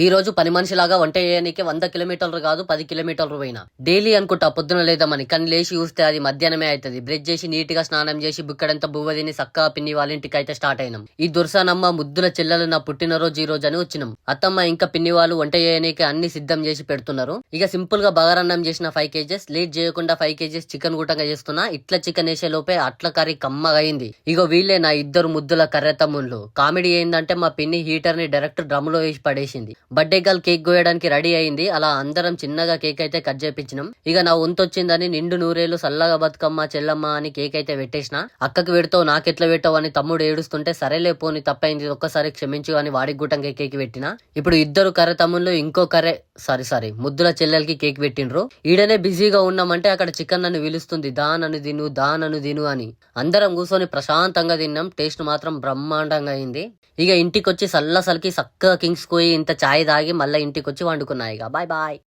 ఈ రోజు పని మనిషిలాగా వంట చేయడానికి 100 కిలోమీటర్లు కాదు 10 కిలోమీటర్లు పోయినా డైలీ అనుకుంటా పొద్దున లేదామని కానీ లేచి చూస్తే అది మధ్యాహ్నమే అవుతుంది. బ్రష్ చేసి నీట్ గా స్నానం చేసి బుక్కడంతా బువ్వ తిని సక్కా పిన్ని వాళ్ళ ఇంటికి అయితే స్టార్ట్ అయినాం. ఈ దుర్సానమ్మ ముద్దుల చెల్లెలు నా పుట్టినరోజు ఈ రోజు అని వచ్చినాం. అత్తమ్మ ఇంకా పిన్ని వాళ్ళు వంట చేయడానికి అన్ని సిద్ధం చేసి పెడుతున్నారు. ఇక సింపుల్ గా బగారన్నం చేసిన 5 కేజెస్ లేట్ చేయకుండా 5 కేజెస్ చికెన్ కూటంగా చేస్తున్నా. ఇట్లా చికెన్ వేసే లోపే అట్ల కర్రీ కమ్మగా అయింది. ఇగో వీళ్ళే నా ఇద్దరు ముద్దుల కర్రె తమ్ముళ్ళు. కామెడీ ఏందంటే మా పిన్ని హీటర్ ని డైరెక్ట్ డ్రమ్ లో వేసి పడేసింది. బర్త్డే గర్ల్ కేక్ కోయడానికి రెడీ అయింది. అలా అందరం చిన్నగా కేక్ అయితే కట్ చేపించినాం. ఇక నా వంతు వచ్చిందని నిండు నూరేళ్లు సల్లగా బతుకమ్మ చెల్లమ్మ అని కేక్ అయితే పెట్టేసిన. అక్కకి పెడతావు నాకెట్లా పెట్టావు అని తమ్ముడు ఏడుస్తుంటే సరేలే పోని తప్పైంది ఒక్కసారి క్షమించు అని వాడికి గుట్టంగా కేక్ పెట్టిన. ఇప్పుడు ఇద్దరు కర్రె తమ్ముళ్ళు ఇంకో కర్రె సారీ ముద్దుల చెల్లెలకి కేక్ పెట్టిండ్రు. ఈడనే బిజీగా ఉన్నామంటే అక్కడ చికెన్ నన్ను పిలుస్తుంది దా నన్ను తిను అని. అందరం కూర్చొని ప్రశాంతంగా తిన్నాం. టేస్ట్ మాత్రం బ్రహ్మాండంగా అయింది. ఇక ఇంటికి వచ్చి సల్లసలికి సక్కగా కింగ్స్ పోయి ఇంత చాయ్ తాగి మళ్ళీ ఇంటికి వచ్చి వండుకున్నాయి. ఇక బాయ్ బాయ్.